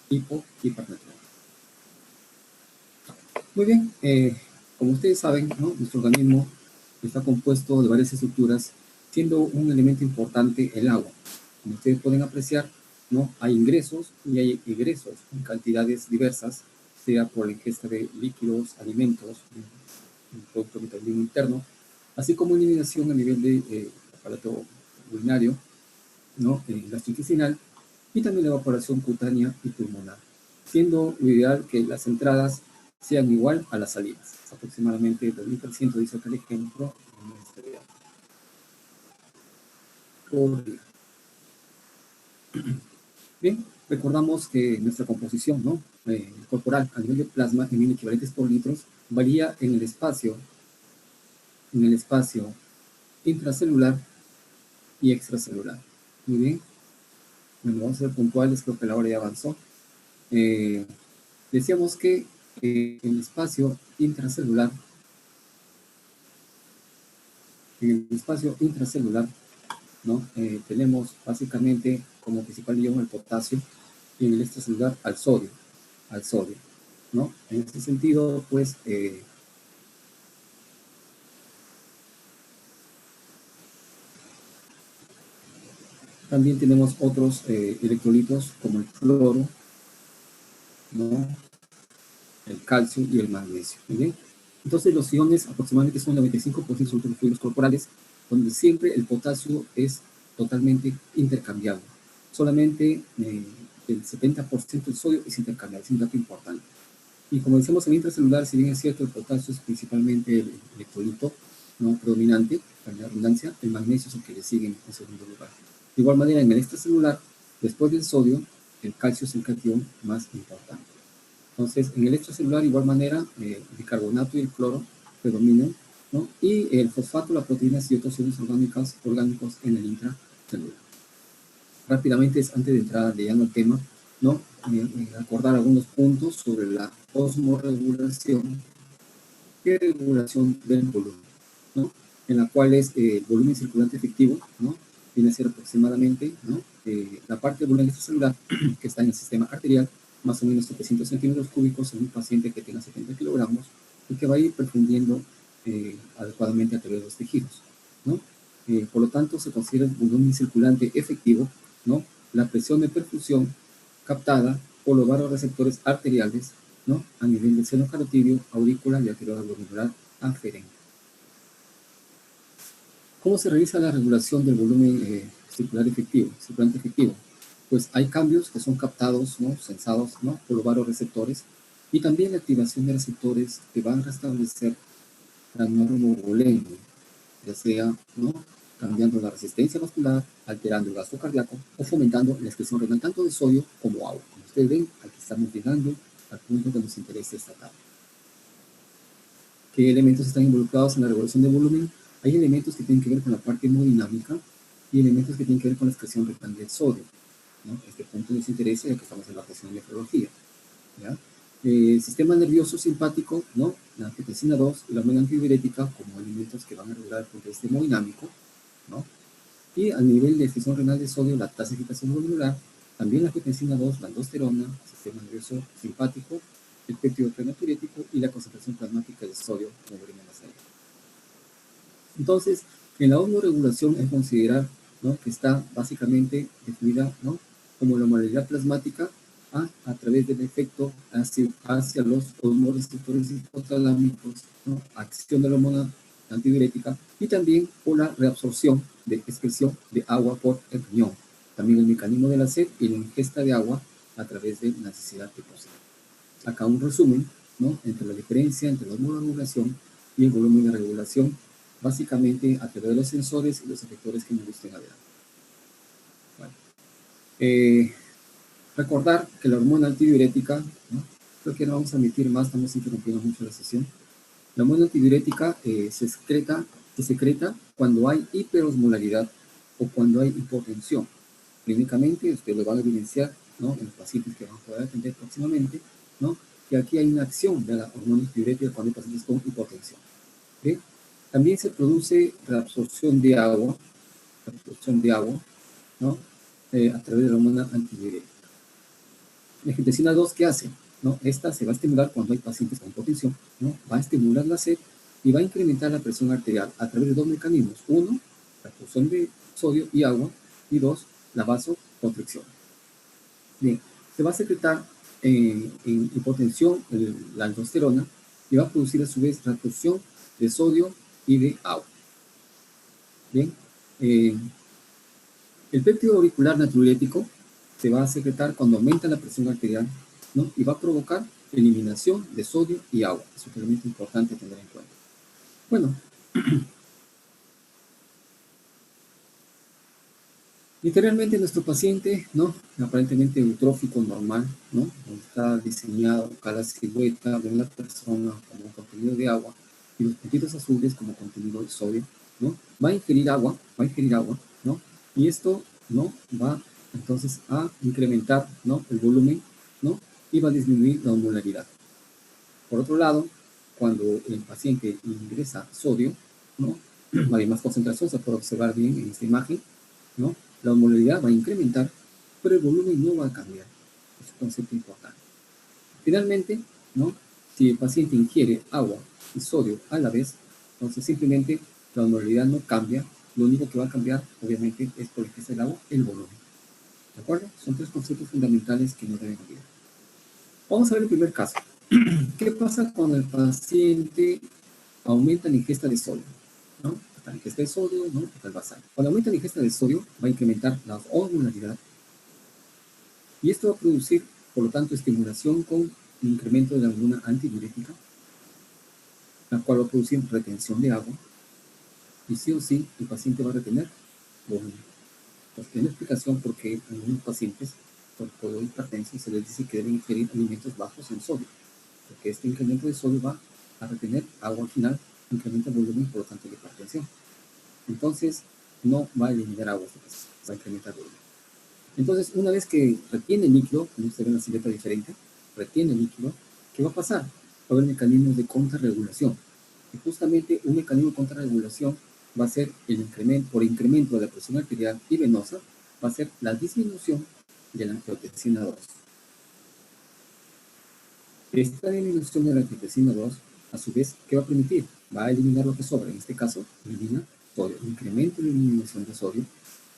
hipernatremia. Muy bien, como ustedes saben, ¿no? Nuestro organismo está compuesto de varias estructuras, siendo un elemento importante el agua. Como ustedes pueden apreciar, ¿no? Hay ingresos y hay egresos en cantidades diversas, sea por la ingesta de líquidos, alimentos, un producto metabolismo interno, así como eliminación a nivel de aparato urinario, ¿no? Gastrointestinal, y también la evaporación cutánea y pulmonar, siendo lo ideal que las entradas sean igual a las salidas, aproximadamente 2000% dice acá el ejemplo en este día. Por día. Bien, recordamos que nuestra composición, ¿no? Corporal a nivel de plasma en 1000 equivalentes por litros varía en el espacio intracelular y extracelular. Muy bien. Bueno, vamos a ser puntuales, creo que la hora ya avanzó. Decíamos que en el espacio intracelular, ¿no? Tenemos básicamente como principal ion el potasio y en el extracelular al sodio, ¿no? En este sentido, pues, también tenemos otros electrolitos como el cloro, ¿no? El calcio y el magnesio. ¿Muy bien? Entonces los iones aproximadamente son el 95% de los fluidos corporales, donde siempre el potasio es totalmente intercambiable. Solamente el 70% del sodio es intercambiable, es un dato importante. Y como decíamos en el intracelular, si bien es cierto, el potasio es principalmente el electrolito, ¿no? Predominante, para la redundancia, el magnesio es el que le sigue en segundo lugar. De igual manera, en el extracelular, después del sodio, el calcio es el catión más importante. Entonces, en el extracelular, de igual manera, el bicarbonato y el cloro predominan, ¿no? Y el fosfato, las proteínas y otros iones orgánicos en el intracelular. Rápidamente, antes de entrar leyendo el tema, ¿no? Acordar algunos puntos sobre la osmorregulación y regulación del volumen, ¿no? En la cual es el volumen circulante efectivo, ¿no? Viene a ser aproximadamente, ¿no? La parte del volumen extracelular que está en el sistema arterial, más o menos 700 centímetros cúbicos en un paciente que tenga 70 kilogramos y que va a ir perfundiendo adecuadamente a través de los tejidos, ¿no? Por lo tanto, se considera el volumen circulante efectivo, ¿no? La presión de perfusión captada por los vasoreceptores arteriales, ¿no? A nivel del seno carotidio, aurícula y arteriola glomerular aferente. ¿Cómo se realiza la regulación del volumen circulante efectivo? Pues hay cambios que son captados, ¿no? Sensados, ¿no? Por los vasoreceptores, y también la activación de receptores que van a restablecer la normovolemia, ya sea, ¿no? Cambiando la resistencia vascular, alterando el gasto cardíaco o fomentando la excreción renal tanto de sodio como agua. Como ustedes ven, aquí estamos llegando al punto que nos interesa esta tabla. ¿Qué elementos están involucrados en la regulación del volumen? Hay elementos que tienen que ver con la parte hemodinámica y elementos que tienen que ver con la excreción renal del sodio, ¿no? Este punto nos interesa ya que estamos en la sesión de nefrología, ¿ya? El sistema nervioso simpático, ¿no? La angiotensina 2 y la hormona antidiurética como elementos que van a regular el punto de vista hemodinámico, ¿no? Y a nivel de excreción renal de sodio, la tasa de agitación glomerular, también la angiotensina 2, la aldosterona, sistema nervioso simpático, el péptido prenotirético y la concentración plasmática de sodio, como veremos más allá. Entonces, en la osmorregulación es considerar, ¿no? Que está básicamente definida, ¿no? Como la molalidad plasmática a través del efecto hacia los osmoreceptores hipotalámicos, ¿no? Acción de la hormona antidiurética y también por la reabsorción de excreción de agua por el riñón. También el mecanismo de la sed y la ingesta de agua a través de la necesidad de cocer. Acá un resumen, ¿no? Entre la diferencia entre la osmorregulación y el volumen de regulación, básicamente a través de los sensores y los efectores que me gusten adelante. Bueno. Recordar que la hormona antidiurética, ¿no? Creo que no vamos a emitir más, estamos interrumpiendo mucho la sesión. La hormona antidiurética se secreta cuando hay hiperosmolaridad o cuando hay hipotensión. Clínicamente, ustedes lo van a evidenciar, ¿no? En los pacientes que van a poder atender próximamente, ¿no? Que aquí hay una acción de la hormona antidiurética cuando hay pacientes con hipotensión. ¿Okay? También se produce reabsorción de agua, ¿no? A través de la hormona antidiurética. La angiotensina 2, ¿qué hace? ¿No? Esta se va a estimular cuando hay pacientes con hipotensión, ¿no? Va a estimular la sed y va a incrementar la presión arterial a través de dos mecanismos. Uno, la absorción de sodio y agua, y dos, la vasoconstricción. Bien, se va a secretar en hipotensión la aldosterona y va a producir a su vez la absorción de sodio y de agua. Bien, el péptido auricular natriurético se va a secretar cuando aumenta la presión arterial, ¿no? Y va a provocar eliminación de sodio y agua. Es un elemento importante tener en cuenta. Bueno, literalmente nuestro paciente, ¿no? Aparentemente eutrófico normal, ¿no? Está diseñado acá la silueta de una persona como contenido de agua y los puntitos azules como contenido de sodio, ¿no? Va a ingerir agua, ¿no? Y esto, ¿no? Va entonces a incrementar, ¿no? El volumen, ¿no? Y va a disminuir la osmolaridad. Por otro lado, cuando el paciente ingresa sodio, ¿no? Hay más concentración, se puede observar bien en esta imagen, ¿no? La osmolaridad va a incrementar, pero el volumen no va a cambiar. Es un concepto importante. Finalmente, ¿no? Si el paciente ingiere agua y sodio a la vez, entonces simplemente la osmolaridad no cambia. Lo único que va a cambiar, obviamente, es por el que es el agua, el volumen. ¿De acuerdo? Son tres conceptos fundamentales que no deben olvidar. Vamos a ver el primer caso. ¿Qué pasa cuando el paciente aumenta la ingesta de sodio? ¿No? La ingesta de sodio, ¿no? El basal. Cuando aumenta la ingesta de sodio, va a incrementar la osmolaridad. Y esto va a producir, por lo tanto, estimulación con incremento de la hormona antidiurética, la cual va a producir retención de agua. Y sí o sí, el paciente va a retener volumen. Pues tiene explicación por qué en algunos pacientes por colon hipertenso se les dice que deben ingerir alimentos bajos en sodio, porque este incremento de sodio va a retener agua al final, incrementa el volumen, por lo tanto la hipertensión. Entonces, no va a eliminar agua, va a incrementar el volumen. Entonces, una vez que retiene el líquido, como usted ve en una silueta diferente, retiene el líquido, ¿qué va a pasar? Va a haber mecanismos de contrarregulación. Y justamente un mecanismo de contrarregulación va a ser el incremento, por incremento de la presión arterial y venosa, va a ser la disminución de la angiotensina 2. Esta disminución de la angiotensina 2, a su vez, ¿qué va a permitir? Va a eliminar lo que sobra. En este caso, elimina sodio, incrementa la eliminación de sodio,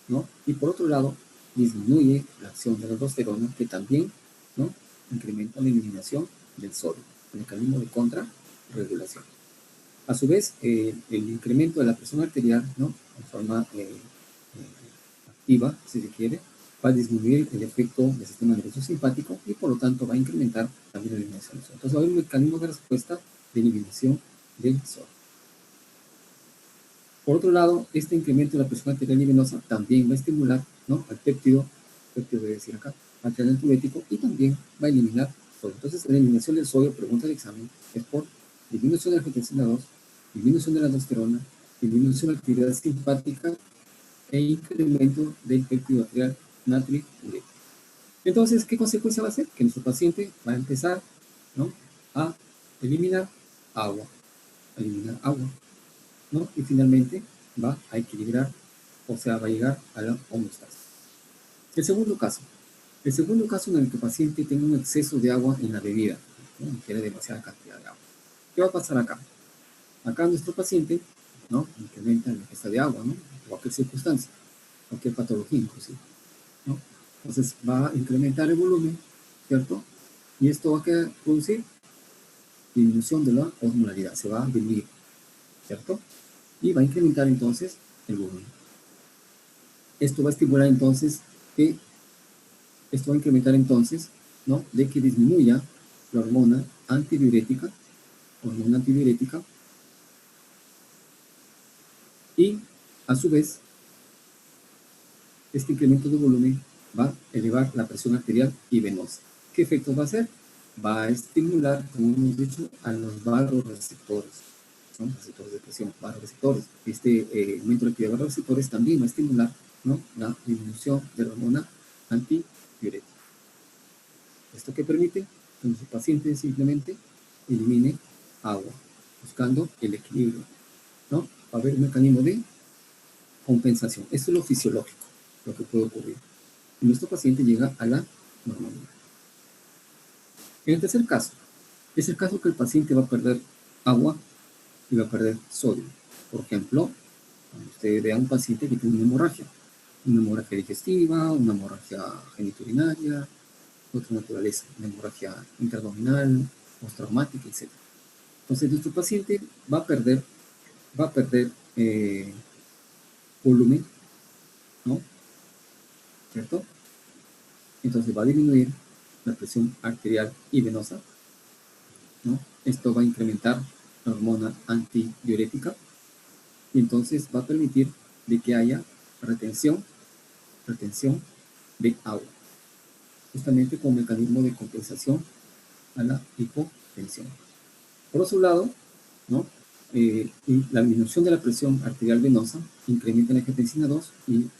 ¿no? Y por otro lado, disminuye la acción de la aldosterona, que también, ¿no? Incrementa la eliminación del sodio, el mecanismo de contrarregulación. A su vez, el incremento de la presión arterial, ¿no? En forma activa, si se quiere, va a disminuir el efecto del sistema nervioso simpático y por lo tanto va a incrementar también la eliminación del sodio. Entonces va a haber un mecanismo de respuesta de eliminación del sodio. Por otro lado, este incremento de la presión arterial y venosa también va a estimular, ¿no? Al péptido debe decir acá, arterial antidiurético, y también va a eliminar sodio. Entonces, la eliminación del sodio, pregunta del examen, es por disminución de la angiotensina 2, disminución de la aldosterona, disminución de la actividad simpática e incremento del péptido arterial natriurético. Entonces, ¿qué consecuencia va a ser? Que nuestro paciente va a empezar, ¿no? A eliminar agua, ¿no? Y finalmente va a equilibrar, o sea, va a llegar a la homeostasis. El segundo caso en el que el paciente tenga un exceso de agua en la bebida, ¿no? Ingiere demasiada cantidad de agua. ¿Qué va a pasar acá? Acá nuestro paciente, ¿no? Incrementa la ingesta de agua, ¿no? Cualquier circunstancia, cualquier patología inclusive, ¿no? Entonces va a incrementar el volumen, ¿cierto? Y esto va a producir disminución de la osmolaridad, se va a diluir, ¿cierto? Y va a incrementar entonces el volumen. Esto va a estimular entonces que, esto va a incrementar entonces, ¿no? De que disminuya la hormona antidiurética, y a su vez, este incremento de volumen va a elevar la presión arterial y venosa. ¿Qué efectos va a hacer? Va a estimular, como hemos dicho, a los vasoreceptores. Son receptores de presión, vasoreceptores. Este aumento de la actividad de vasoreceptores también va a estimular, ¿no? La disminución de la hormona antidiurética. ¿Esto qué permite? Que nuestro paciente simplemente elimine agua, buscando el equilibrio, ¿no? Va a haber un mecanismo de compensación. Esto es lo fisiológico, lo que puede ocurrir. Y nuestro paciente llega a la normalidad. En el tercer caso, es el caso que el paciente va a perder agua y va a perder sodio. Por ejemplo, cuando usted vea a un paciente que tiene una hemorragia digestiva, una hemorragia genitourinaria, otra naturaleza, una hemorragia intraabdominal, postraumática, etc. Entonces, nuestro paciente va a perder volumen, ¿no? ¿Cierto? Entonces va a disminuir la presión arterial y venosa, ¿no? Esto va a incrementar la hormona antidiurética y entonces va a permitir de que haya retención de agua, justamente como mecanismo de compensación a la hipotensión. Por otro lado, ¿no? Y la disminución de la presión arterial venosa incrementa la angiotensina 2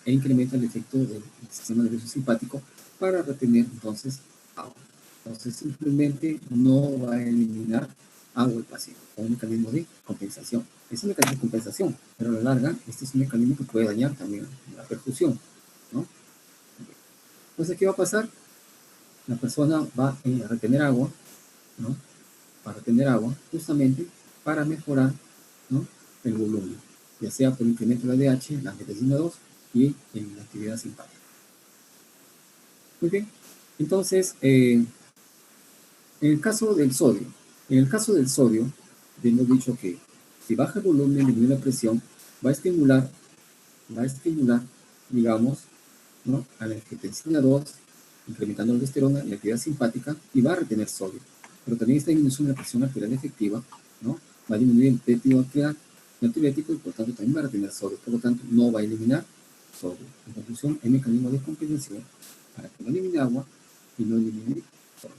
e incrementa el efecto del sistema nervioso simpático para retener entonces agua. Entonces simplemente no va a eliminar agua el paciente, con un mecanismo de compensación. Es un mecanismo de compensación, pero a la larga este es un mecanismo que puede dañar también la perfusión, ¿no? Entonces, ¿qué va a pasar? La persona va a retener agua, ¿no? Para retener agua, justamente para mejorar, ¿no? El volumen, ya sea por incremento de la ADH, la angiotensina 2 y en la actividad simpática. Muy bien, entonces, en el caso del sodio, hemos dicho que si baja el volumen, disminuye la presión, va a estimular, digamos, ¿no? A la angiotensina 2, incrementando la aldosterona y la actividad simpática, y va a retener sodio. Pero también esta disminución de la presión arterial efectiva, ¿no? Va a disminuir el péptido natriurético y por tanto también va a retener sodio. Por lo tanto, no va a eliminar sodio. En conclusión, el mecanismo de compensación para que no elimine agua y no elimine sodio.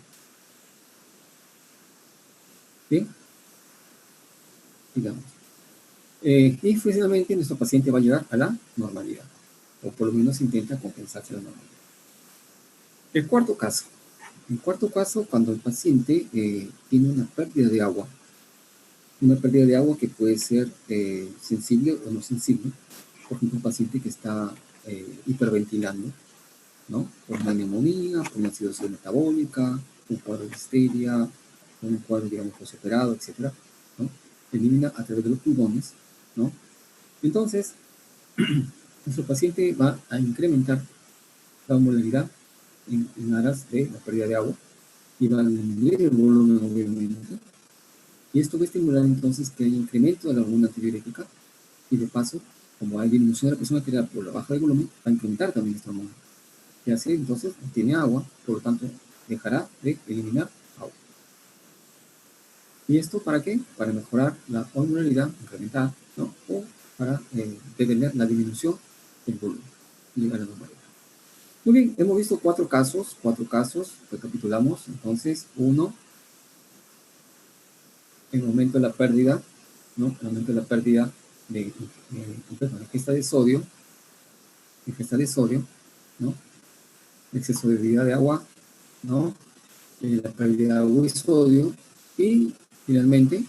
Bien, digamos. Y finalmente nuestro paciente va a llegar a la normalidad, o por lo menos intenta compensarse la normalidad. El cuarto caso. En cuarto caso, cuando el paciente tiene una pérdida de agua que puede ser sensible o no sensible, por ejemplo, un paciente que está hiperventilando, ¿no? Por una neumonía, por una acidosis metabólica, un cuadro de histeria, un cuadro, digamos, postoperado, etc., ¿no? Elimina a través de los pulmones, ¿no? Entonces, nuestro paciente va a incrementar la osmolaridad en aras de la pérdida de agua y va a disminuir el volumen, obviamente, y esto va a estimular entonces que haya incremento de la hormona antidiurética y de paso, como hay disminución de la presión arterial por la baja de volumen, va a incrementar también esta hormona. Y así entonces tiene agua, por lo tanto dejará de eliminar agua. ¿Y esto para qué? Para mejorar la osmolaridad, incrementar, ¿no? O para detener la disminución del volumen y llegar a la normalidad. Muy bien, hemos visto cuatro casos, recapitulamos. Entonces, uno, el momento de la pérdida, ¿no? El momento de la pérdida de ingesta de sodio, ¿no? Exceso de bebida de agua, ¿no? La pérdida de agua y sodio, y finalmente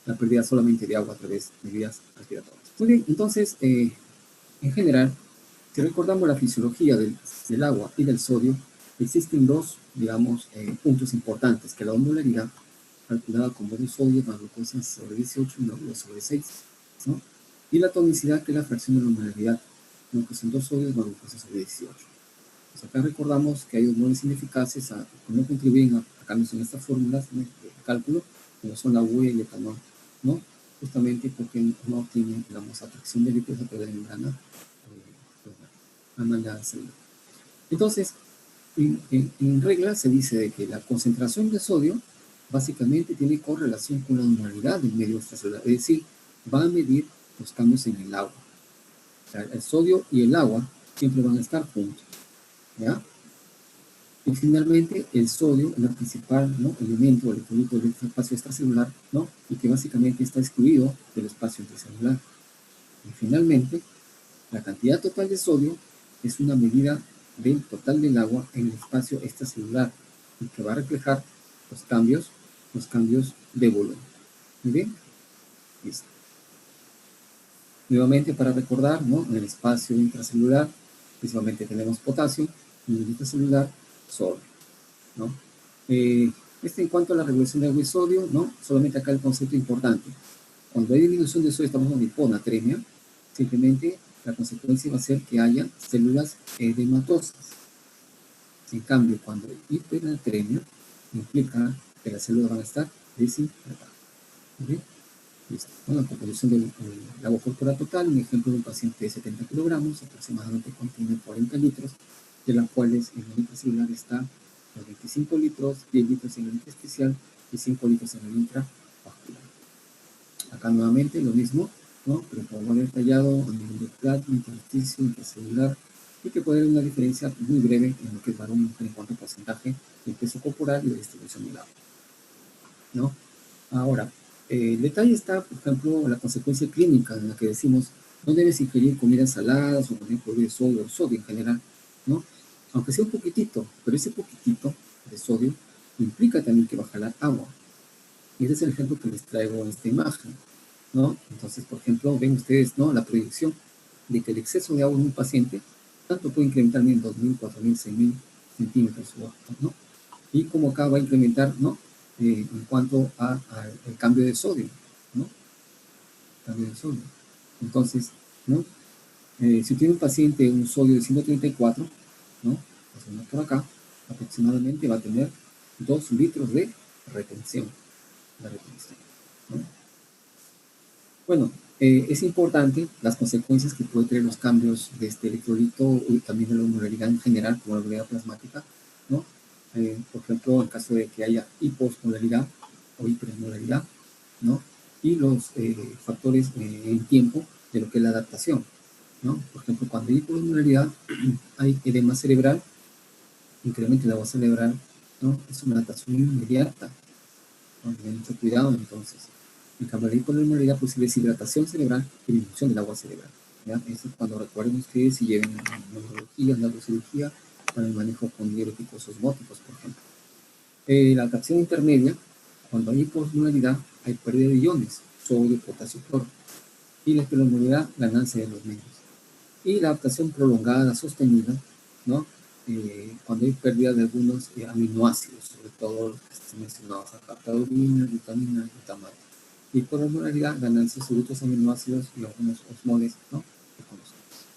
la pérdida solamente de agua a través de vías respiratorias. Muy bien, entonces, en general, si recordamos la fisiología del agua y del sodio, existen dos, digamos, puntos importantes, que la osmolaridad, calculada como de sodio más glucosa sobre 18 y no sobre 6, ¿no? Y la tonicidad, que es la fracción de la osmolaridad, ¿no? Que son 2 sodios más glucosa sobre 18. Pues acá recordamos que hay hormonas ineficaces que no contribuyen a cambios en estas fórmulas de cálculo, como son la UE y el etanol, ¿no? Justamente porque no tienen, digamos, atracción de lípidos a través de la membrana amalgama celular. Entonces, en regla se dice de que la concentración de sodio básicamente tiene correlación con la osmolaridad del medio extracelular, es decir, va a medir los cambios en el agua. O sea, el sodio y el agua siempre van a estar juntos, ¿ya? Y finalmente, el sodio es el principal, ¿no? Elemento o electrolito del espacio extracelular, ¿no? Y que básicamente está excluido del espacio intracelular. Y finalmente, la cantidad total de sodio es una medida del total del agua en el espacio extracelular y que va a reflejar los cambios de volumen. Muy bien, listo. Nuevamente, para recordar, ¿no? En el espacio intracelular principalmente tenemos potasio, y en el intracelular sodio, ¿no? En cuanto a la regulación de agua y sodio, ¿no? Solamente acá el concepto importante. Cuando hay disminución de sodio, estamos hablando de hiponatremia, simplemente la consecuencia va a ser que haya células edematosas. En cambio, cuando hay hipernatremia, implica que las células van a estar desintegradas. ¿Okay? Listo. Bueno, la composición del agua corporal total, un ejemplo de un paciente de 70 kilogramos, aproximadamente contiene 40 litros, de las cuales en el intracelular está los 25 litros, 10 litros en el intersticial y 5 litros en el intravascular. Acá nuevamente lo mismo, ¿no? Pero como lo he detallado a nivel de plasma, intersticio, intracelular, y que puede haber una diferencia muy breve en lo que es varón y mujer en cuanto a porcentaje de peso corporal y de distribución del agua, ¿no? Ahora, el detalle está, por ejemplo, la consecuencia clínica en la que decimos no debes ingerir comidas saladas o por ejemplo de sodio o sodio en general, ¿no? Aunque sea un poquitito, pero ese poquitito de sodio implica también que va a jalar agua. Y ese es el ejemplo que les traigo en esta imagen, ¿no? Entonces, por ejemplo, ven ustedes, ¿no? La proyección de que el exceso de agua en un paciente tanto puede incrementar en 2.000, 4.000, 6.000 centímetros, ¿no? Y como acá va a incrementar, ¿no? En cuanto al cambio de sodio, ¿no? Cambio de sodio. Entonces, ¿no? Si tiene un paciente un sodio de 134, ¿no? Pasando por acá, aproximadamente va a tener 2 litros de retención. ¿No? Bueno, es importante las consecuencias que puede tener los cambios de este electrolito y también de la osmolaridad en general, como la osmolaridad plasmática, ¿no? Por ejemplo, en caso de que haya hiposmolaridad o hiperosmolaridad, ¿no? Y los factores en tiempo de lo que es la adaptación, ¿no? Por ejemplo, cuando hay hiposmolaridad, hay edema cerebral, incremento del agua cerebral, ¿no? Es una adaptación inmediata, ¿no? Tienen mucho cuidado entonces. En cambio, la hiponormalidad posible deshidratación cerebral y disminución del agua cerebral. ¿Ya? Eso es cuando recuerden ustedes y lleven neurología, neurocirugía para el manejo con diuréticos osmóticos, por ejemplo. La adaptación intermedia, cuando hay hiposmolaridad, hay pérdida de iones, sodio, potasio, cloro. Y la hiperosmolaridad, ganancia de los medios. Y la adaptación prolongada, sostenida, ¿no? Cuando hay pérdida de algunos aminoácidos, sobre todo los que están mencionados acá, taurina, vitamina, glutamato. Y por osmolaridad, ganancias de otros aminoácidos y algunos osmoles, ¿no?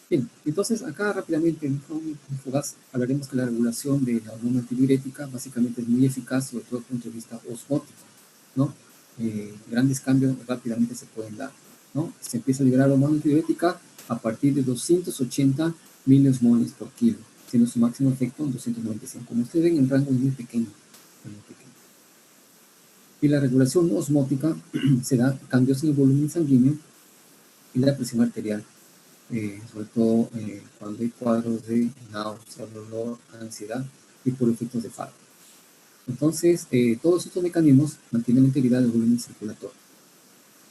Bien, entonces acá rápidamente, en fugaz, hablaremos que la regulación de la hormona antidiurética básicamente es muy eficaz, sobre todo desde el punto de vista osmótico, ¿no? Grandes cambios rápidamente se pueden dar, ¿no? Se empieza a liberar la hormona antidiurética a partir de 280 miliosmoles por kilo, siendo su máximo efecto en 295. Como ustedes ven, en rango muy pequeño, muy pequeño. Y la regulación osmótica se da cambios en el volumen sanguíneo y la presión arterial, sobre todo cuando hay cuadros de náusea, dolor, ansiedad y por efectos de fármaco. Entonces, todos estos mecanismos mantienen la integridad del volumen circulatorio.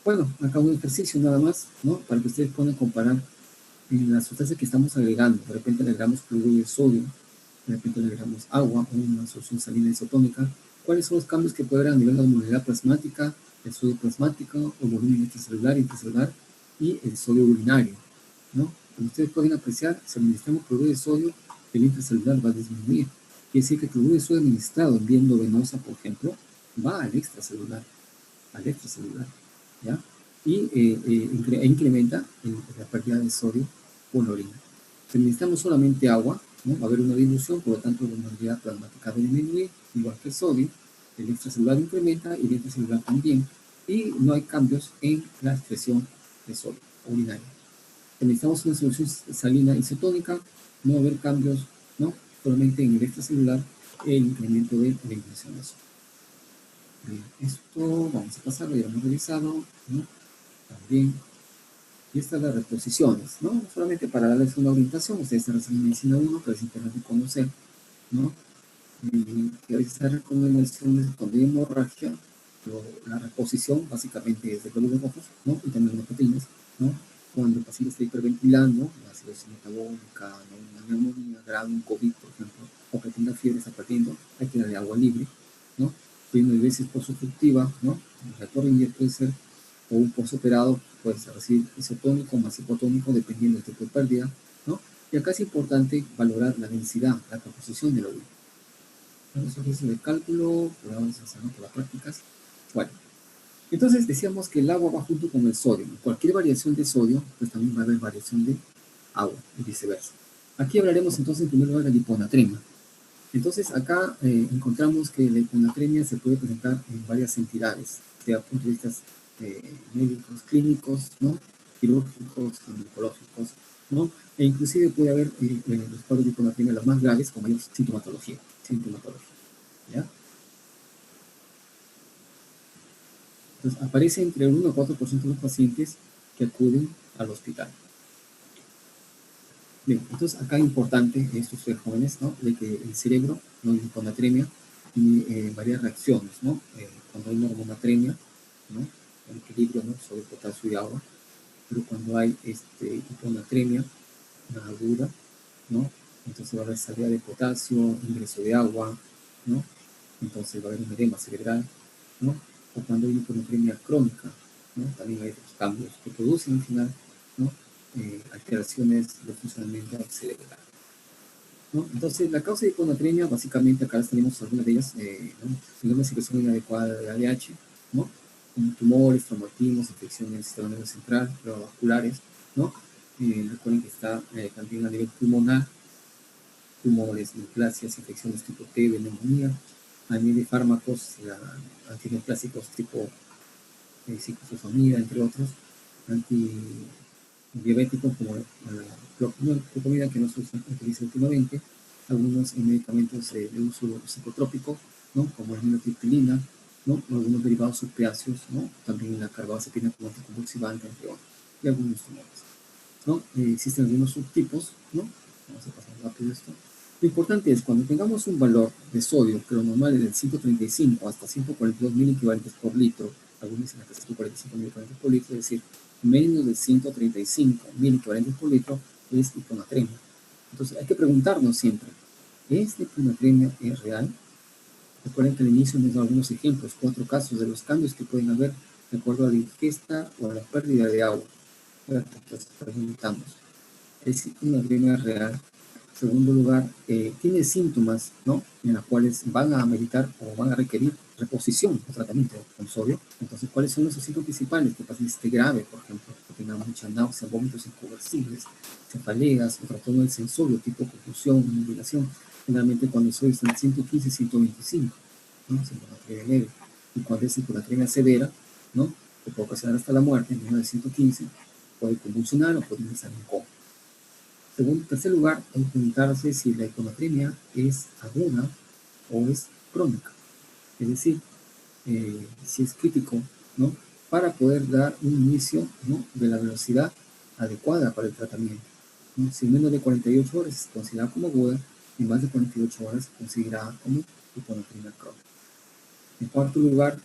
Bueno, acá un ejercicio nada más, ¿no? Para que ustedes puedan comparar las sustancias que estamos agregando. De repente le agregamos cloruro de sodio, de repente le agregamos agua o una solución salina isotónica. ¿Cuáles son los cambios que puede haber a nivel de la osmolaridad plasmática, el sodio plasmático, el volumen extracelular, intracelular y el sodio urinario, ¿no? Como ustedes pueden apreciar, si administramos cloruro de sodio, el intracelular va a disminuir. Quiere decir que el cloruro de sodio administrado en vía endovenosa, por ejemplo, va al extracelular, ¿ya? Y incrementa la pérdida de sodio por la orina. Si necesitamos solamente agua, ¿no? Va a haber una dilución, por lo tanto la osmolaridad plasmática va a disminuir, igual que el sodio, el extracelular incrementa y el intracelular también, y no hay cambios en la excreción de sodio urinaria. Si necesitamos una solución salina isotónica, no va a haber cambios, ¿no? Solamente en el extracelular el incremento de la ingestión de sodio. Bien, esto vamos a pasarlo, ya lo hemos revisado, ¿no? También. Y estas las reposiciones, ¿no? Solamente para darles una orientación, ustedes están recién en medicina 1, pero es importante conocer, ¿no? Que a veces hay recomendaciones cuando hay hemorragia, la reposición básicamente es de glóbulos rojos, ¿no? Y también de proteínas, ¿no? Cuando el paciente está hiperventilando, la acidosis metabólica, ¿no? Una neumonía grave, un COVID, por ejemplo, o que tenga fiebre, está perdiendo, hay que darle agua libre, ¿no? Y una veces postopertiva, ¿no? El reactor puede ser, o un postoperado puede ser recibir isotónico más hipotónico, dependiendo del tipo de pérdida, ¿no? Y acá es importante valorar la densidad, la composición de la orina. Los ejercicios de cálculo, pero vamos a hacerlo por las prácticas. Bueno, entonces decíamos que el agua va junto con el sodio. Cualquier variación de sodio, pues también va a haber variación de agua y viceversa. Aquí hablaremos entonces en primer lugar de la hiponatremia. Entonces acá encontramos que la hiponatremia se puede presentar en varias entidades, sea puntos de vista médicos, clínicos, ¿no? Quirúrgicos, ginecológicos, ¿no? E inclusive puede haber los cuadros de hiponatremia los más graves con mayor sintomatología, ¿ya? Entonces aparece entre el 1 a 4% de los pacientes que acuden al hospital. Bien, entonces acá es importante estos tres jóvenes, ¿no? De que el cerebro, ¿no? En hiponatremia, tiene varias reacciones, ¿no? Cuando hay normonatremia, ¿no? El equilibrio, ¿no? Sobre potasio y agua, pero cuando hay hiponatremia, una aguda, ¿no? Entonces va a haber salida de potasio, ingreso de agua, ¿no? Entonces va a haber un edema cerebral, ¿no? O cuando hay hiponatremia crónica, ¿no? También hay otros cambios que producen al final, ¿no? Alteraciones del funcionamiento cerebral, ¿no? Entonces, la causa de hiponatremia, básicamente acá tenemos algunas de ellas, ¿no? Una secreción inadecuada de ADH, ¿no? Como tumores, traumatismos, infecciones del sistema nervioso central, vasculares, ¿no? Recuerden que está también a nivel pulmonar, tumores, neoplasias, infecciones tipo T, de neumonía, a nivel de fármacos, antineoplásicos tipo ciclofosfamida, entre otros, antidiabéticos como la comida que no se utiliza últimamente, algunos medicamentos de uso psicotrópico, ¿no? Como la minotriptilina, ¿no? O algunos derivados opiáceos, ¿no? También la carbamazepina como anticonvulsivante, entre otros, y algunos tumores, ¿no? Existen algunos subtipos, ¿no? Vamos a pasar rápido esto. Lo importante es cuando tengamos un valor de sodio, que lo normal es de 135 hasta 142 mil equivalentes por litro, algunos dicen hasta 145 mil equivalentes por litro, es decir, menos de 135 mil equivalentes por litro es hiponatremia. Entonces hay que preguntarnos siempre, ¿es la hiponatremia real? Recuerden que al inicio hemos dado algunos ejemplos, 4 casos de los cambios que pueden haber de acuerdo a la ingesta o a la pérdida de agua. Entonces preguntamos, ¿es hiponatremia real? Segundo lugar, tiene síntomas, ¿no? En las cuales van a meditar o van a requerir reposición o tratamiento con sodio. Entonces, ¿cuáles son esos síntomas principales? Que el paciente esté grave, por ejemplo, que tenga mucha náusea, vómitos inconversibles, cefaleas, o trastorno del sensorio, tipo confusión, inhibición. Generalmente cuando el sodio está en 115, 125, ¿no? Es hiponatremia leve. Y cuando es hiponatremia severa, ¿no? Que puede ocasionar hasta la muerte, en menos de 115, puede convulsionar o puede ingresar en coma. En tercer lugar, hay que preguntarse si la hiponatremia es aguda o es crónica. Es decir, si es crítico, ¿no? Para poder dar un inicio, ¿no? De la velocidad adecuada para el tratamiento, ¿no? Si en menos de 48 horas se considera como aguda, y más de 48 horas se considera como hiponatremia crónica. En cuarto lugar,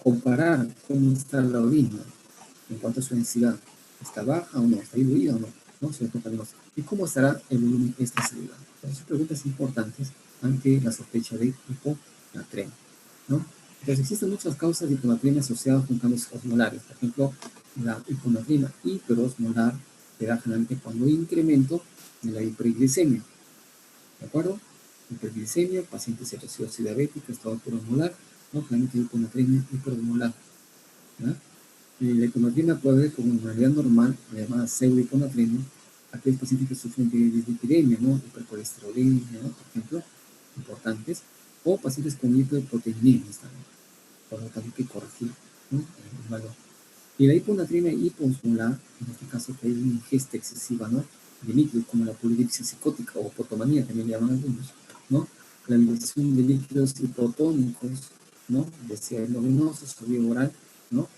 comparar cómo está la orina en cuanto a su densidad. ¿Está baja o no? ¿Está diluida o no? ¿No? ¿Y cómo estará el volumen extracelular? Entonces, preguntas importantes ante la sospecha de hiponatremia, ¿no? Entonces, existen muchas causas de hiponatremia asociadas con cambios osmolares. Por ejemplo, la hiponatremia hiperosmolar se da generalmente cuando hay incremento de la hiperglicemia, ¿de acuerdo? Hiperglicemia, paciente cetoacidosis diabética, estado hiperosmolar, ¿no? Generalmente hiponatremia hiperosmolar, ¿no? La hiponatremia puede haber como normalidad normal, llamada pseudohiponatremia, aquellos pacientes que sufren de dislipidemia, ¿no? Hipercolesterolemia, ¿no? Por ejemplo, importantes, o pacientes con hiperproteinemia también, por lo tanto hay que corregir, ¿no? El valor. Y la hiponatremia hiposmolar, en este caso que hay una ingesta excesiva, ¿no? De líquidos como la polidipsia psicótica o potomanía, también le llaman algunos, ¿no? La liberación de líquidos hipotónicos, ¿no? Desea endovenosos o vía oral, ¿no?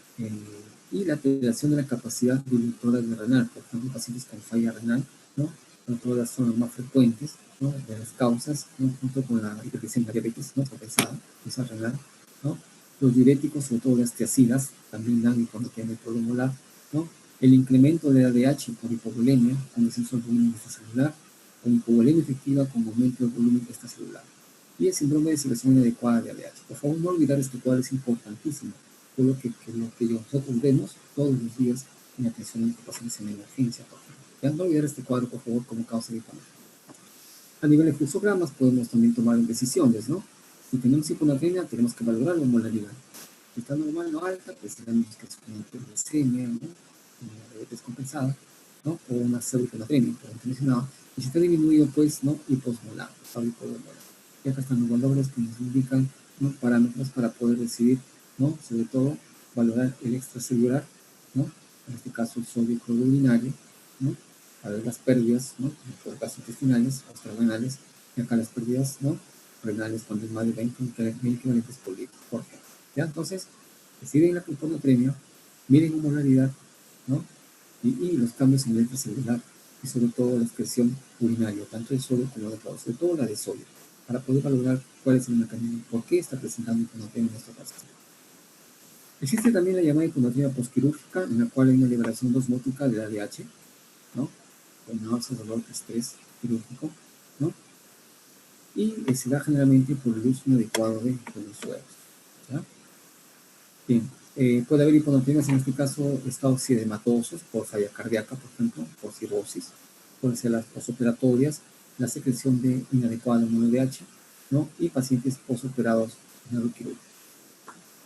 Y la alteración de la capacidad dilutora del renal, por ejemplo, pacientes con falla renal, ¿no? No todas son las más frecuentes, ¿no? De las causas, ¿no? Junto con la hipertensión, diabetes, ¿no? Compensada, esa renal, ¿no? Los diuréticos, sobre todo las tiacidas, también dan hiponatremia hiperosmolar, ¿no? El incremento de ADH por hipovolemia, con descenso del volumen extracelular, o hipovolemia efectiva con aumento del volumen extracelular. Y el síndrome de secreción inadecuada de ADH. Por favor, no olvidar este cuadro, es importantísimo. Todo lo que nosotros vemos todos los días en atención a los pacientes en emergencia, por ejemplo. Ya no olvidar este cuadro, por favor, como causa de hiponatremia. A nivel de fluxogramas podemos también tomar decisiones, ¿no? Si tenemos hiponatremia, tenemos que valorar la molaridad. Si está normal o alta, pues tenemos que es una hiperglicemia, ¿no? Una diabetes compensada, ¿no? O una pseudohiponatremia, como te mencionaba. Y si está disminuido, pues, ¿no? Hiposmolar, o hipomolar. Y acá están los valores que nos indican, ¿no? Parámetros para poder decidir, ¿no? Sobre todo, valorar el extracelular, ¿no? En este caso, el sodio clorurinario, ¿no? Para ver las pérdidas, ¿no? Por gastrointestinales, extrarenales, y acá las pérdidas, ¿no? Renales cuando es más de 20 equivalentes por litro, por ejemplo. ¿Ya? Entonces, deciden la hiponatremia, miren homolaridad, ¿no? Y los cambios en el intracelular y sobre todo la excreción urinaria, tanto de sodio como de cloro, sobre todo la de sodio, para poder valorar cuál es el mecanismo, por qué está presentando hiponatremia en nuestro paciente. Existe también la llamada hiponatremia postquirúrgica, en la cual hay una liberación osmótica de ADH, ¿no? Con náuseas, dolor, estrés quirúrgico, ¿no? Y se da generalmente por el uso inadecuado de los sueros, ¿ya? Bien, puede haber hiponatremias, en este caso, estados edematosos, por falla cardíaca, por ejemplo, por cirrosis, pueden ser las posoperatorias, la secreción de inadecuada NADH, ¿no? Y pacientes posoperados neuroquirúrgicos.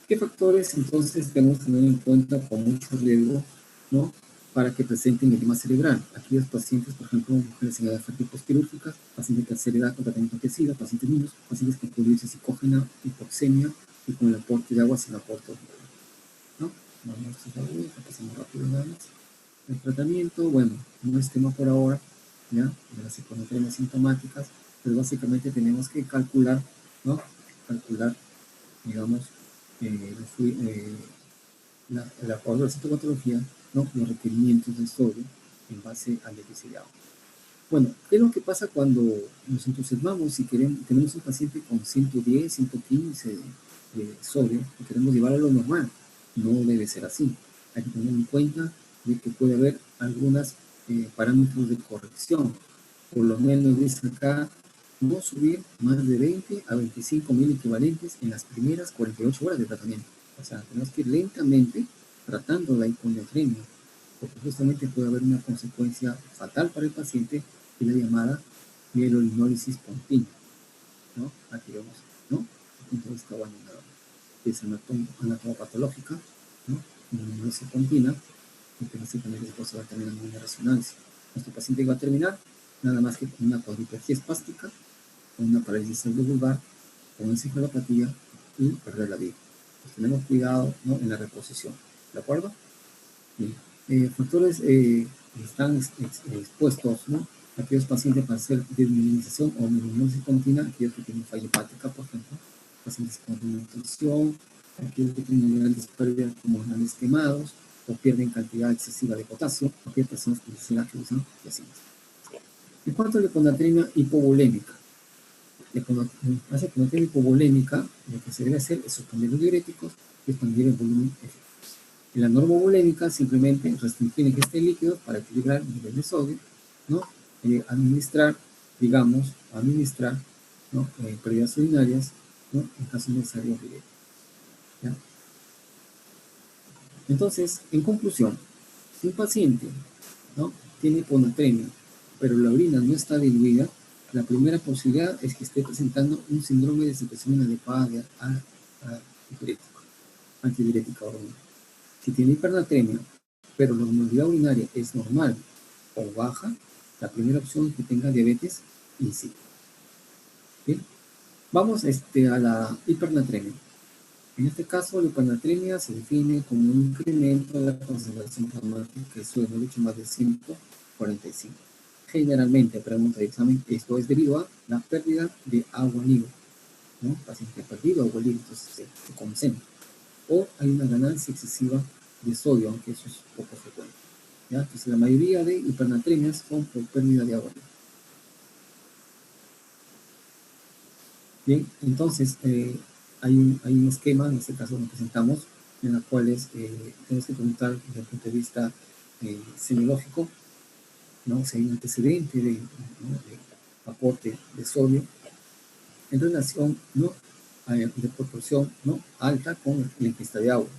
¿Qué factores entonces tenemos que tener en cuenta con mucho riesgo, ¿no? Para que presenten edema cerebral? Aquellos pacientes, por ejemplo, mujeres en edad fértil postquirúrgica, pacientes de tercera edad con tratamiento antiesida, pacientes niños, pacientes con poliuria psicógena, hipoxemia y con el aporte de agua sin aporte de agua, ¿no? Vamos a ver, pasamos rápido nada más. El tratamiento, bueno, no es tema por ahora, ¿ya? De las hiponatremias sintomáticas, pero básicamente tenemos que calcular, ¿no? Calcular, digamos, la sintomatología, ¿no? Los requerimientos de sodio en base al déficit de agua. Bueno, ¿qué es lo que pasa cuando nos entusiasmamos y tenemos un paciente con 110, 115 de sodio y queremos llevarlo a lo normal? No debe ser así. Hay que tener en cuenta de que puede haber algunos parámetros de corrección. Por lo menos dice acá, no subir más de 20 a 25 mil equivalentes en las primeras 48 horas de tratamiento. O sea, tenemos que ir lentamente tratando la hiponatremia, porque justamente puede haber una consecuencia fatal para el paciente, que es la llamada mielolinólisis continua, ¿no? Aquí vemos, ¿no? Entonces está bueno, es anatomopatológica, ¿no? Mielolinólisis continua, y que básicamente después se va a tener una resonancia. Nuestro paciente va a terminar nada más que con una cuadriplejía espástica, con una parálisis cerebrovulvar, con una encefalopatía y perder la vida. Pues tenemos cuidado, ¿no? En la reposición, ¿de acuerdo? Bien. Factores están expuestos, ¿no? Aquellos pacientes para hacer desmineralización o mineralización continua, aquellos que tienen falla hepática, por ejemplo, pacientes con nutrición, aquellos que tienen grandes pérdidas como grandes quemados o pierden cantidad excesiva de potasio, aquellas personas que necesitan y así. En cuanto a la hiponatremia hipovolémica, la hiponatremia hipovolémica, lo que se debe hacer es suspender los diuréticos y expandir el volumen efectivo. En la normovolémica simplemente restringir ingesta de líquidos para equilibrar el nivel de sodio, ¿no? Administrar, digamos, ¿no? Pérdidas urinarias, ¿no? En caso necesario, ¿ya? Entonces, en conclusión, si un paciente, ¿no? Tiene hiponatremia, pero la orina no está diluida, la primera posibilidad es que esté presentando un síndrome de secreción inadecuada de antidiurética hormonal. Si tiene hipernatremia, pero la osmolaridad urinaria es normal o baja, la primera opción es que tenga diabetes insípida. ¿Bien? Vamos a la hipernatremia. En este caso, la hipernatremia se define como un incremento de la concentración plasmática que sube mucho más de 145. Generalmente, pregunta de examen, esto es debido a la pérdida de agua libre, ¿no? El paciente ha perdido agua libre, entonces se concentra. O hay una ganancia excesiva de sodio, aunque eso es poco frecuente, ¿ya? Entonces, la mayoría de hipernatremias son por pérdida de agua libre. Bien, entonces, hay un esquema, en este caso lo presentamos, en el cual tenemos que preguntar desde el punto de vista semiológico, ¿no? Si hay un antecedente de aporte de sodio en relación, ¿no? De proporción, ¿no? Alta con la ingesta de agua,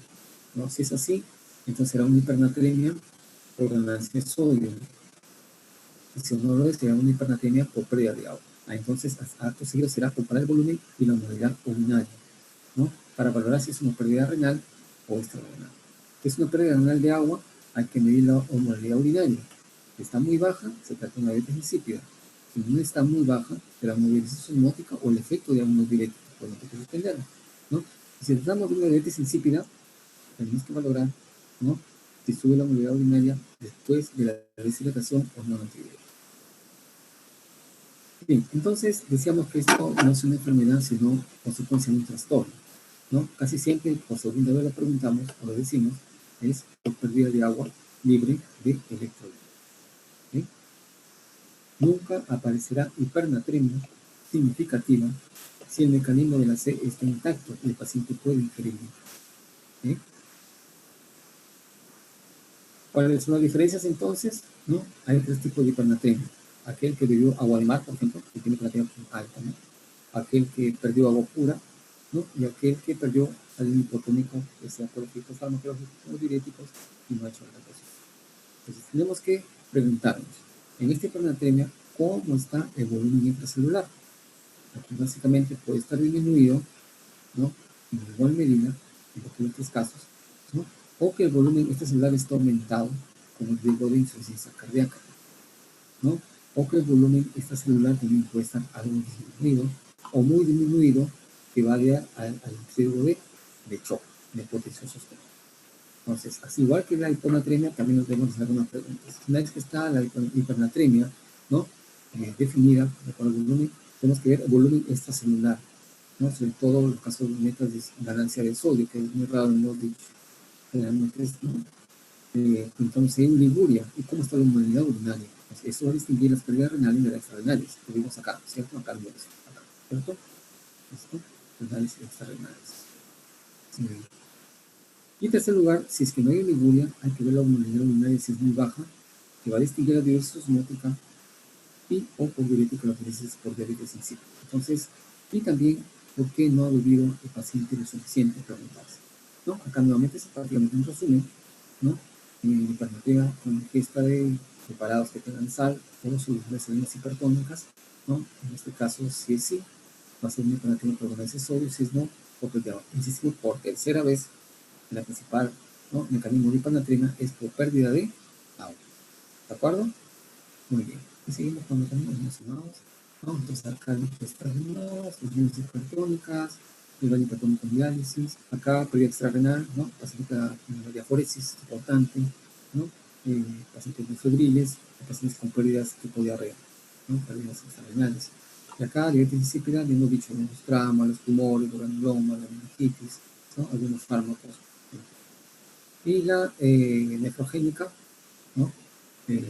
¿no? Si es así, entonces será una hipernatremia por ganancia de sodio. Y si no lo es, será una hipernatremia por pérdida de agua. Entonces, acto seguido será comparar el volumen y la osmolaridad urinaria, ¿no? Para valorar si es una pérdida renal o extrarrenal. Si es una pérdida renal de agua, hay que medir la osmolaridad urinaria. Si está muy baja, se trata de una diabetes insípida. Si no está muy baja, será una diabetes osmótica o el efecto de algunos diuréticos, por lo que hay que suspenderla, ¿no? Si tratamos de una diabetes insípida, tenemos que valorar, ¿no?, si sube la osmolaridad urinaria después de la deshidratación o no antidiurética. Bien, entonces decíamos que esto no es una enfermedad, sino consecuencia de un trastorno, ¿no? Casi siempre, por segunda vez lo preguntamos o lo decimos, es por pérdida de agua libre de electrolitos. ¿Sí? Nunca aparecerá hipernatremia significativa si el mecanismo de la C está intacto y el paciente puede ingerir líquido. ¿Sí? ¿Cuáles son las diferencias entonces? ¿No? Hay tres tipos de hipernatremia. Aquel que bebió agua de mar, por ejemplo, que tiene hipernatremia alta, ¿no? Aquel que perdió agua pura, ¿no? Y aquel que perdió algún hipotónico, que sea por efectos farmacológicos o diuréticos, y no ha hecho otra cosa. Entonces tenemos que preguntarnos, en esta hipernatremia, ¿cómo está el volumen intracelular? Aquí básicamente puede estar disminuido, ¿no?, en igual medida, en los otros casos, ¿no?, o que el volumen extracelular está aumentado con el riesgo de insuficiencia cardíaca, ¿no?, o que el volumen extracelular también puede estar algo disminuido o muy disminuido, que va a dar al riesgo de shock, de hipotensión sostenible. Entonces, así igual que la hiponatremia, también nos debemos hacer unas preguntas. Una vez que está la hipernatremia, ¿no?, definida de acuerdo al volumen, tenemos que ver el volumen extracelular, ¿no?, sobre todo en los casos de metas de ganancia de sodio, que es muy raro en los dichos. Generalmente es, ¿no? Entonces, en liguria, ¿y cómo está la osmolaridad urinaria? Pues eso va a distinguir las pérdidas renales de las extrarrenales. Lo vimos acá, ¿cierto? Acá lo vemos, acá, ¿cierto? ¿Esto? Renales y extrarrenales. Sí. Y en tercer lugar, si es que no hay liguria, hay que ver la osmolaridad urinaria si es muy baja, que va a distinguir la diuresis osmótica y o por diurética la diuresis por diabetes insípida. Entonces, y también, ¿por qué no ha bebido el paciente lo suficiente? Preguntarse, ¿no? Acá nuevamente es prácticamente un resumen, ¿no? Hipernatremia con ingesta de preparados que tengan sal o soluciones salinas hipertónicas, ¿no? En este caso, si es sí, va a ser una hipernatremia por ganancia de sodio, si es no, porque ya insistimos por tercera vez, la principal, ¿no?, mecanismo de hipernatremia es por pérdida de agua. ¿De acuerdo? Muy bien. Y seguimos con mecanismos relacionados. Vamos entonces acá en estas llamadas, soluciones hipertónicas, el baño hipertónico en diálisis. Acá pérdida extrarrenal, ¿no? Paciente con diaforesis importante, ¿no? Pacientes muy febriles, pacientes con pérdidas tipo diarrea, ¿no? Pérdidas extrarrenales. Y acá, diabetes insípida, ya hemos dicho, los traumas, los tumores, los granulomas, la meningitis, ¿no?, algunos fármacos. Y la nefrogénica, ¿no?,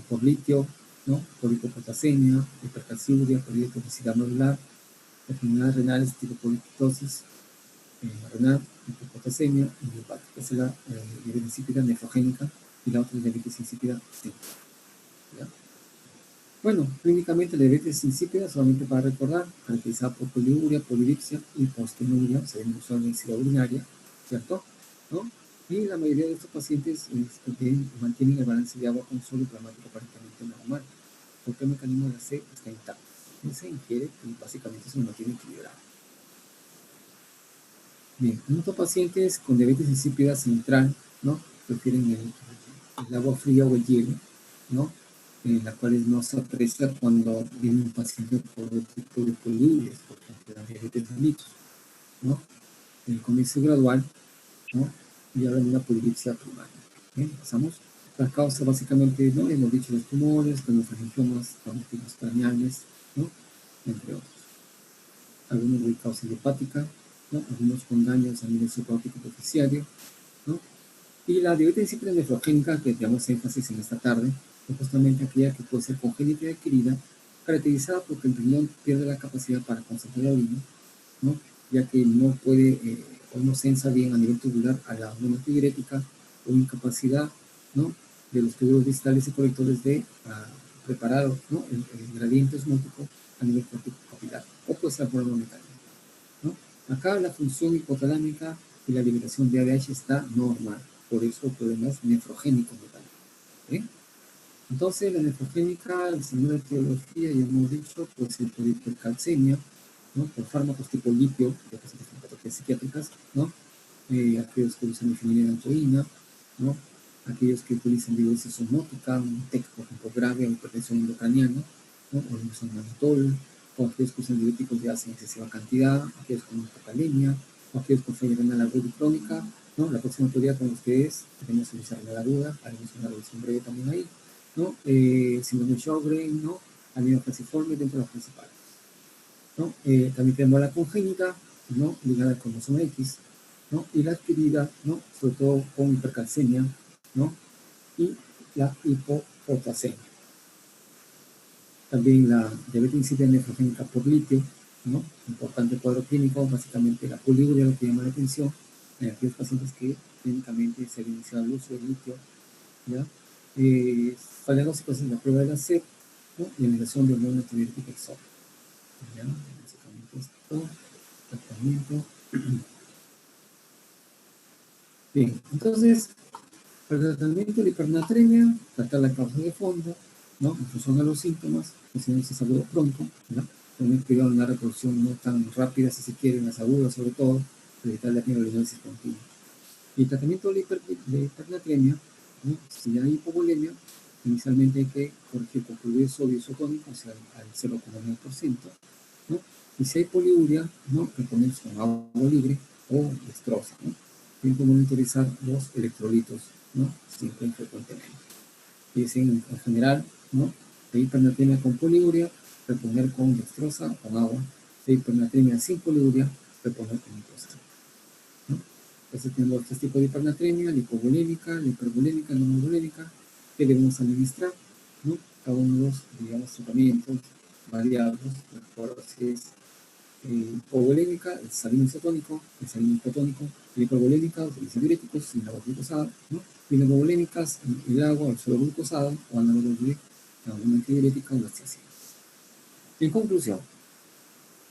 por litio, ¿no?, por hipopotasemia, hipercalciuria, por hipotoxicidad nodular, enfermedades renales tipo polipitosis renal, hipopotasemia y hepática. Esa es la diabetes insípida nefrogénica y la otra diabetes insípida sí. ¿Ya? Bueno, clínicamente la diabetes insípida, solamente para recordar, caracterizada por poliuria, polidipsia y postenuria, o sea, disminución de densidad urinaria, ¿cierto? ¿No? Y la mayoría de estos pacientes mantienen el balance de agua con sodio plasmático aparentemente normal, porque el mecanismo de la C está intacto. Se ingiere y básicamente se mantiene equilibrado. Bien, en otros pacientes con diabetes insípida central, ¿no?, prefieren el agua fría o el hielo, ¿no?, las cuales no se aprecia cuando viene un paciente por el tipo de poliurias, por ejemplo, la diabetes mellitus, ¿no? El comienzo gradual, ¿no?, y ahora una polidipsia primaria. Bien, pasamos. Las causas básicamente, ¿no?, hemos dicho los tumores, los angiomas, traumatismos craneales, ¿no?, entre otros. Algunos de causa hepática, ¿no?, algunos con daños a nivel supraóptico terciario, ¿no? Y la diabetes insípida nefrogénica, que damos énfasis en esta tarde, es justamente aquella que puede ser congénita y adquirida, caracterizada porque el riñón pierde la capacidad para concentrar la orina, ¿no?, ya que no puede o no sensa bien a nivel tubular a la hormona antidiurética, o incapacidad, ¿no?, de los túbulos distales y colectores de preparar, ¿no?, el gradiente osmótico a nivel cortico capilar, o puede ser por algún mecanismo, ¿no? Acá la función hipotalámica y la liberación de ADH está normal, por eso el problema es nefrogénico. ¿Sí? Entonces, la nefrogénica, la segunda etiología, ya hemos dicho, puede ser por hipercalcemia, ¿no? Por fármacos tipo litio, de pacientes con patologías psiquiátricas, ¿no? Aquellos que usan difenhidroína, ¿no? Aquellos que utilizan diuresis osmótica, un TEC, por ejemplo, grave o hipertensión endocraniana, ¿no? O usan mannitol, o aquellos que usan diuréticos de en excesiva cantidad, aquellos con hipocalemia, o aquellos con falla renal aguda y crónica, ¿no? La próxima teoría con ustedes tenemos iniciar renal aguda, haremos una revisión breve también ahí, ¿no? Síndrome de Sjögren, ¿no? Anemia falciforme dentro de las principales, ¿no? También tenemos la congénita, ¿no? Ligada al cromosoma X, ¿no? Y la adquirida, ¿no? Sobre todo con hipercalcemia, ¿no? Y la hipopotasemia. También la diabetes insípida nefrogénica por litio, ¿no? Importante cuadro clínico, básicamente la poliuria, lo que llama la atención en aquellos pacientes que clínicamente se ha iniciado el uso de litio, ¿ya? Fallagósicos en la prueba de la SEP, ¿no? Y eliminación de hormona antidiurética exótica, ¿ya? Básicamente esto, tratamiento. Bien, entonces, para el tratamiento de la hipernatremia, tratar la causa de fondo, ¿no? En función a los síntomas, que se necesita agudo pronto, ¿no? Tener cuidado en una reproducción no tan rápida, si se quiere, en las agudas sobre todo, para evitar la neurolisis continua. Y el tratamiento de la hipernatremia, ¿no? Si ya hay hipovolemia, inicialmente hay que corregir con cloruro de sodio isotónico, o sea, al 0,9%, ¿no? Y si hay poliuria, ¿no? Reponerse con agua libre o dextrosa, ¿no? Tienen que monitorizar los electrolitos, ¿no? Siempre y frecuentemente. Y en general, ¿no? De hipernatremia con poliuria, reponer con dextrosa o con agua. De hipernatremia sin poliuria, reponer con nitrosamina, ¿no? Entonces tenemos tres tipos de hipernatremia: la hipovolémica, la hipervolémica, la normovolémica, que debemos administrar, ¿no? Cada uno de los, digamos, tratamientos variados, de acuerdo si es hipovolémica, el salino isotónico, el salino hipotónico, la hipervolémica, utiliza diuréticos sin agua glucosada, ¿no? Y las hipovolémicas, el agua o solo glucosada, o análogos de alguna antidiurética o lactación. En conclusión,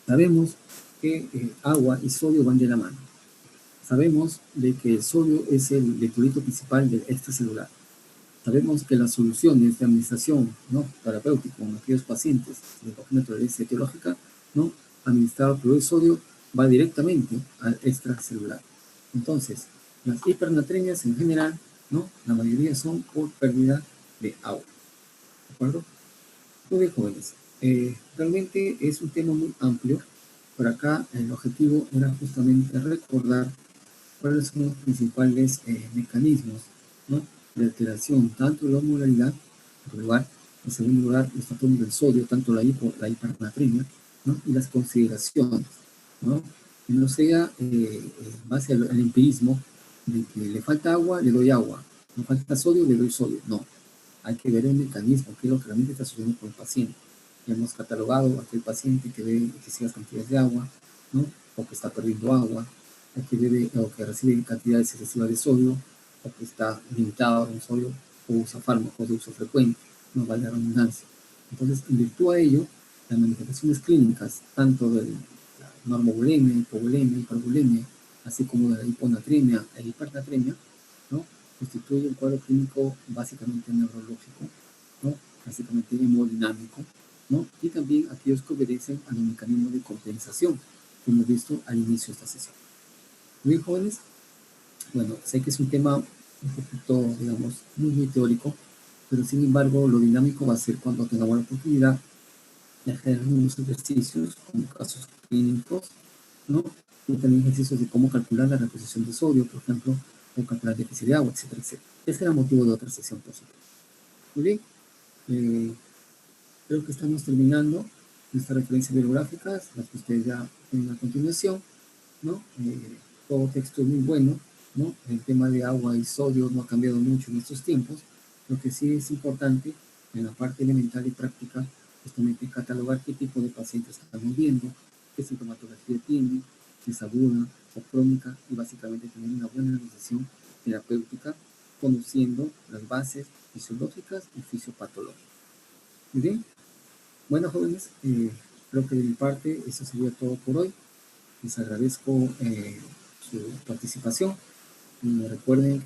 sabemos que agua y sodio van de la mano. Sabemos de que el sodio es el electrolito principal del extracelular. Sabemos que las soluciones de administración, ¿no? Terapéutica en aquellos pacientes de naturaleza etiológica, ¿no? Administrado cloruro de sodio va directamente al extracelular. Entonces, las hipernatremias en general, ¿no? La mayoría son por pérdida de agua. ¿De acuerdo? Muy bien, jóvenes. Realmente es un tema muy amplio. Por acá el objetivo era justamente recordar cuáles son los principales mecanismos, ¿no? De alteración, tanto de la osmolaridad, en primer lugar, en segundo lugar, los átomos del sodio, tanto la hipernatremia, ¿no? Y las consideraciones, ¿no? Que no sea en base al empirismo de que le falta agua, le doy agua, no falta sodio, le doy sodio. No, hay que ver el mecanismo, qué es lo que realmente está sucediendo con el paciente. Ya hemos catalogado a aquel paciente que debe excesivas cantidades de agua, ¿no? O que está perdiendo agua, o que debe, o que recibe cantidades excesivas de sodio, o que está limitado en sodio, o usa fármacos de uso frecuente, no vale la redundancia. Entonces, en virtud a ello, las manifestaciones clínicas, tanto de la normovolemia, hipovolemia, hipervolemia, así como de la hiponatremia e hipernatremia, ¿no? Constituye un cuadro clínico básicamente neurológico, ¿no? Básicamente hemodinámico, ¿no? Y también aquellos que obedecen a los mecanismos de compensación que hemos visto al inicio de esta sesión. Muy bien, jóvenes. Bueno, sé que es un tema un poquito, digamos, muy teórico, pero sin embargo lo dinámico va a ser cuando tengamos la oportunidad de hacer unos ejercicios con casos clínicos, ¿no? Y también ejercicios de cómo calcular la reposición de sodio, por ejemplo, o calcular el déficit de agua, etcétera, etcétera. Ese era el motivo de otra sesión, por supuesto. Muy bien. Creo que estamos terminando nuestras referencias bibliográficas, las que ustedes ya tienen a continuación, ¿no? Todo texto es muy bueno, ¿no? El tema de agua y sodio no ha cambiado mucho en estos tiempos. Lo que sí es importante en la parte elemental y práctica, justamente catalogar qué tipo de pacientes estamos viendo, qué sintomatología tiene, si es aguda o crónica, y básicamente tener una buena decisión terapéutica, conociendo las bases fisiológicas y fisiopatológicas. Muy bien. Bueno, jóvenes, creo que de mi parte eso sería todo por hoy. Les agradezco su participación y recuerden